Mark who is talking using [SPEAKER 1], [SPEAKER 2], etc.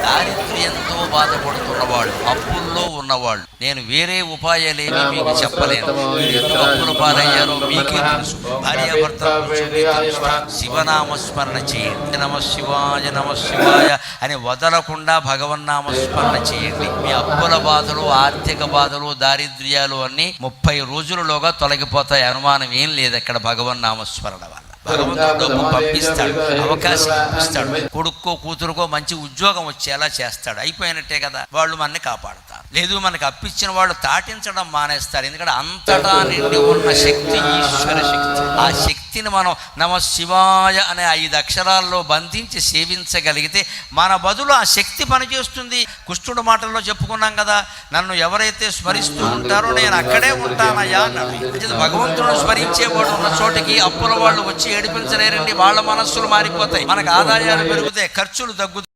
[SPEAKER 1] దారిద్ర్యంతో బాధపడుతున్నవాళ్ళు, అప్పుల్లో ఉన్నవాళ్ళు, నేను వేరే ఉపాయాలేమి మీకు చెప్పలేను. ఎందుకు అప్పుల పాలయ్యారో మీకే తెలుసు. భార్యాభర్త శివనామస్మరణ చేయండి. నమ శివాయ నమ శివాయ అని వదలకుండా భగవన్నామస్మరణ చేయండి. మీ అప్పుల బాధలు, ఆర్థిక బాధలు, దారిద్ర్యాలు అన్నీ 30 రోజులలోగా తొలగిపోతాయి. అనుమానం ఏం లేదు అక్కడ భగవన్నామస్మరణ వల్ల. భగవంతుడు డబ్బు పంపిస్తాడు, అవకాశం ఇస్తాడు, కొడుక్కో కూతురుకో మంచి ఉద్యోగం వచ్చేలా చేస్తాడు. అయిపోయినట్టే కదా. వాళ్ళు మనని కాపాడుతారు. లేదు మనకు అప్పించిన వాళ్ళు తాటించడం మానేస్తారు. ఎందుకంటే అంతటా నిండి ఉన్న శక్తి ఈశ్వర శక్తి. ఆ శక్తిని మనం నమ శివాయ అనే 5 అక్షరాల్లో బంధించి సేవించగలిగితే మన బదులు ఆ శక్తి పనిచేస్తుంది. కుష్ఠుడు మాటల్లో చెప్పుకున్నాం కదా, నన్ను ఎవరైతే స్మరిస్తూ ఉంటారో నేను అక్కడే ఉంటానయ్యా అన్నాడు. భగవంతుడు స్మరించేవాడు ఉన్న చోటికి అప్పుల వాళ్ళు వచ్చి ఏడిపించలేరండి. వాళ్ళ మనస్సులు మారిపోతాయి, మనకు ఆదాయాలు పెరుగుతాయి, ఖర్చులు తగ్గుతాయి.